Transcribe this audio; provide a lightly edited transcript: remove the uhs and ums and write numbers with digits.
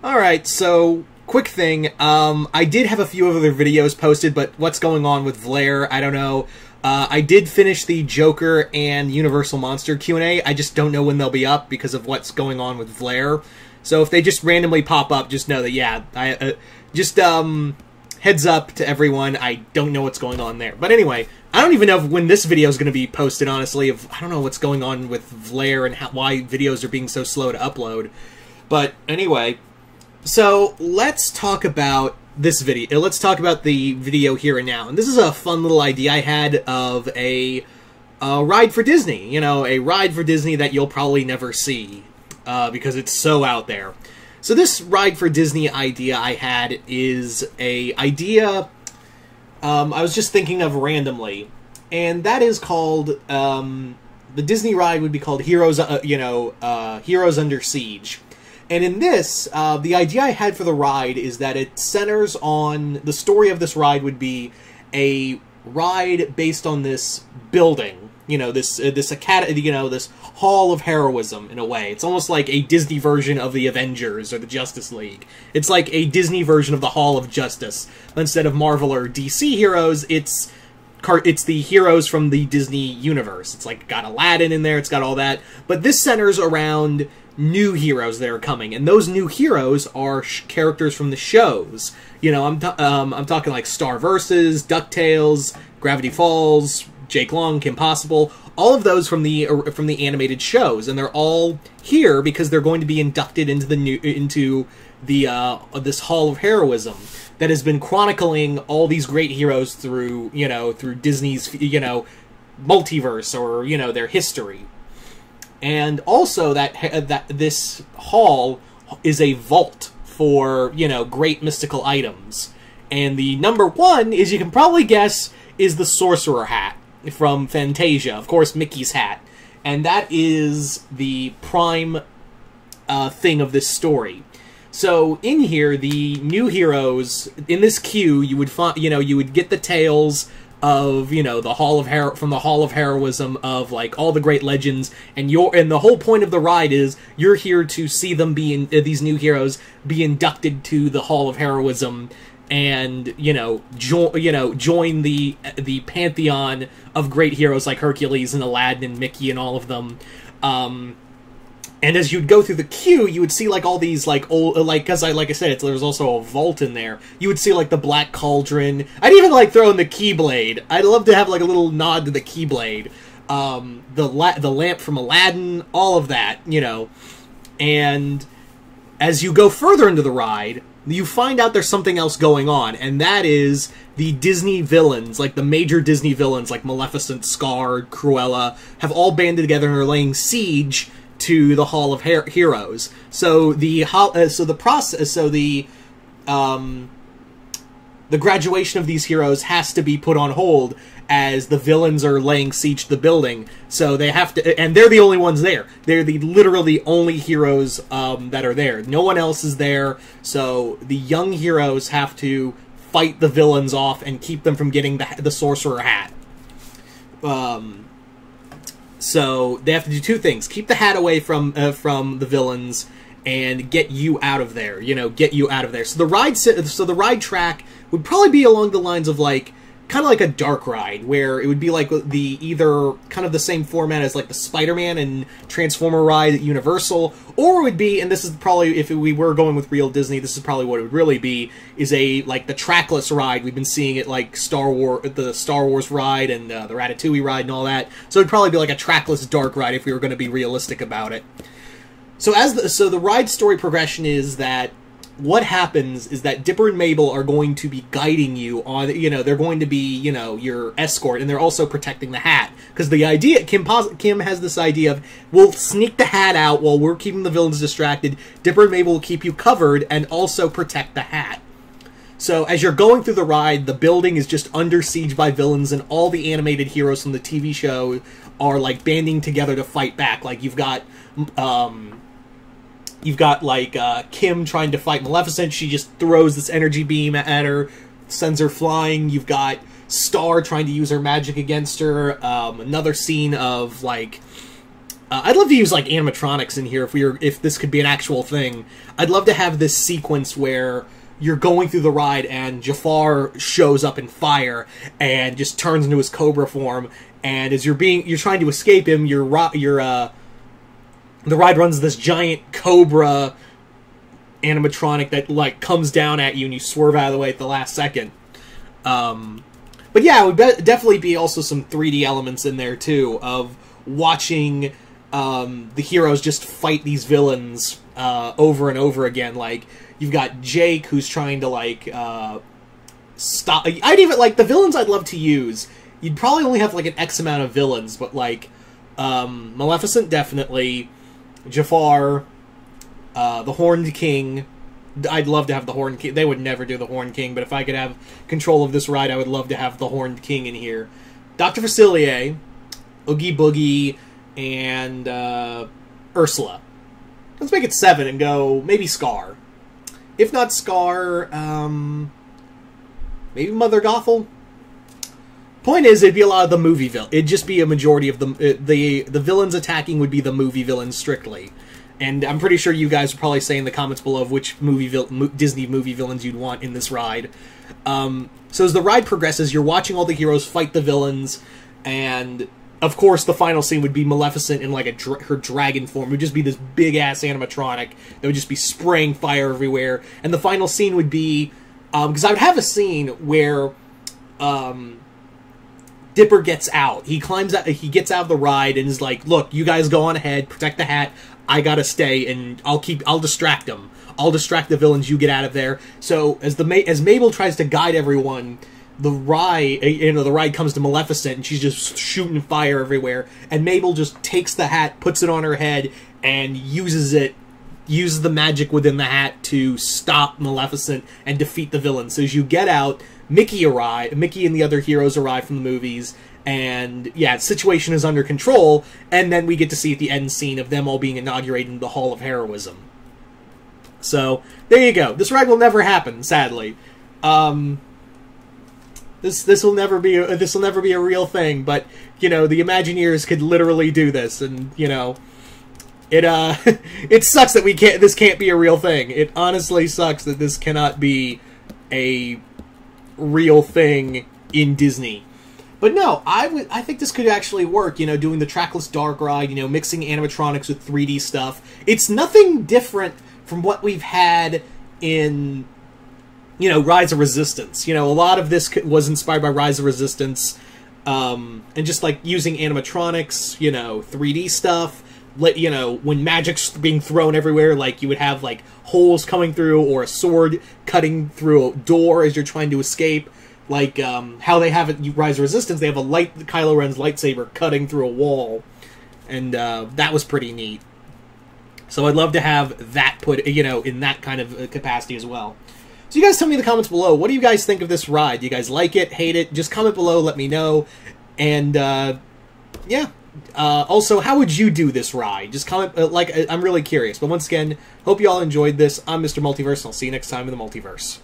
Alright, so, quick thing, I did have a few other videos posted, but what's going on with Vlare, I don't know. I did finish the Joker and Universal Monster Q&A, I just don't know when they'll be up because of what's going on with Vlare. So if they just randomly pop up, just know that, yeah, heads up to everyone, I don't know what's going on there. But anyway, I don't even know when this video is going to be posted, honestly. I don't know what's going on with Vlare and why videos are being so slow to upload. But anyway, so let's talk about this video. Let's talk about the video here and now. And this is a fun little idea I had of a ride for Disney. You know, a ride for Disney that you'll probably never see because it's so out there. So this ride for Disney idea I had is a idea I was just thinking of randomly, and that is called the Disney ride would be called Heroes, Heroes Under Siege. And in this, the idea I had for the ride is that it centers on the story of this ride would be a ride based on this building, this academy, this Hall of Heroism in a way. It's almost like a Disney version of the Avengers or the Justice League. It's like a Disney version of the Hall of Justice. Instead of Marvel or DC heroes, it's the heroes from the Disney universe. It's like got Aladdin in there, it's got all that. But this centers around new heroes that are coming, and those new heroes are characters from the shows. I'm talking like Star Versus, DuckTales, Gravity Falls, Jake Long, Kim Possible, all of those from the animated shows, and they're all here because they're going to be inducted into this Hall of Heroism that has been chronicling all these great heroes through Disney's multiverse or their history. And also that this hall is a vault for, great mystical items. And the number one, as you can probably guess, is the Sorcerer Hat from Fantasia. Of course, Mickey's hat. And that is the prime thing of this story. So in here, the new heroes, in this queue, you would find, you would get the tales of, the Hall of from the Hall of Heroism of, like, all the great legends, and the whole point of the ride is you're here to see them these new heroes be inducted to the Hall of Heroism, and join the pantheon of great heroes like Hercules and Aladdin and Mickey and all of them. And as you'd go through the queue, you would see, like, all these, like, old, like I said, there's also a vault in there. You would see, like, the Black Cauldron. I'd even, like, throw in the Keyblade. I'd love to have, like, a little nod to the Keyblade. The lamp from Aladdin, all of that, And as you go further into the ride, you find out there's something else going on, and that is the Disney villains, like the major Disney villains, like Maleficent, Scar, Cruella, have all banded together and are laying siege to the Hall of Heroes. So the graduation of these heroes has to be put on hold as the villains are laying siege to the building. So they have to, and they're the only ones there. They're literally only heroes that are there. No one else is there. So the young heroes have to fight the villains off and keep them from getting the Sorcerer Hat. So they have to do two things: keep the hat away from the villains, and get you out of there. Get you out of there. So the ride track would probably be along the lines of kind of like a dark ride, where it would be like either kind of the same format as like the Spider-Man and Transformer ride at Universal, or it would be, and this is probably, if we were going with real Disney, this is probably what it would really be, is like the trackless ride. We've been seeing it like the Star Wars ride and the Ratatouille ride and all that. So it'd probably be like a trackless dark ride if we were going to be realistic about it. So the ride story progression is that what happens is that Dipper and Mabel are going to be guiding you on, they're going to be, your escort, and they're also protecting the hat. Because the idea, Kim has this idea of, we'll sneak the hat out while we're keeping the villains distracted. Dipper and Mabel will keep you covered and also protect the hat. So as you're going through the ride, the building is just under siege by villains, and all the animated heroes from the TV show are, like, banding together to fight back. Like, you've got Kim trying to fight Maleficent. She just throws this energy beam at her, sends her flying. You've got Star trying to use her magic against her. Another scene of, like, I'd love to use like animatronics in here if this could be an actual thing. I'd love to have this sequence where you're going through the ride and Jafar shows up in fire and just turns into his Cobra form, and as you're trying to escape him, the ride runs this giant Cobra animatronic that like comes down at you and you swerve out of the way at the last second. But yeah, it would definitely be also some 3D elements in there too, of watching the heroes just fight these villains over and over again. Like, you've got Jake, who's trying to, like, stop... I'd even, like, the villains I'd love to use, you'd probably only have, like, an X amount of villains, but, like, Maleficent, definitely, Jafar, the Horned King... I'd love to have the Horned King. They would never do the Horned King, but if I could have control of this ride, I would love to have the Horned King in here. Dr. Facilier, Oogie Boogie, and Ursula. Let's make it 7 and go maybe Scar. If not Scar, maybe Mother Gothel. Point is, it'd be a lot of the movie villain. It'd just be a majority of the villains attacking would be the movie villains strictly. And I'm pretty sure you guys would probably say in the comments below of which Disney movie villains you'd want in this ride. So as the ride progresses, you're watching all the heroes fight the villains, and of course the final scene would be Maleficent in like her dragon form. It would just be this big-ass animatronic that would just be spraying fire everywhere. And the final scene would be... because I would have a scene where... Dipper gets out. He climbs out. He gets out of the ride and is like, "Look, you guys go on ahead, protect the hat. I gotta stay, and I'll distract them. I'll distract the villains. You get out of there." So as Mabel tries to guide everyone, the ride comes to Maleficent, and she's just shooting fire everywhere. And Mabel just takes the hat, puts it on her head, and uses the magic within the hat to stop Maleficent and defeat the villains. So as you get out, Mickey and the other heroes arrive from the movies, and yeah, the situation is under control, and then we get to see at the end scene of them all being inaugurated in the Hall of Heroism. So, there you go. This ride will never happen, sadly. This will never be a real thing, but, you know, the Imagineers could literally do this, and, you know, it sucks that this can't be a real thing. It honestly sucks that this cannot be a real thing in Disney. But no, I think this could actually work, you know, doing the trackless dark ride, you know, mixing animatronics with 3D stuff. It's nothing different from what we've had in, you know, Rise of Resistance. You know, a lot of this was inspired by Rise of Resistance, and just like using animatronics, you know, 3D stuff. You know, when magic's being thrown everywhere, like, you would have, like, holes coming through, or a sword cutting through a door as you're trying to escape. Like, how they have it in Rise of Resistance, they have Kylo Ren's lightsaber cutting through a wall. And, that was pretty neat. So I'd love to have that put, you know, in that kind of capacity as well. So you guys tell me in the comments below, what do you guys think of this ride? Do you guys like it, hate it? Just comment below, let me know. And, yeah. Also, how would you do this ride? Just comment, I'm really curious. But once again, hope you all enjoyed this. I'm Mr. Multiverse, and I'll see you next time in the Multiverse.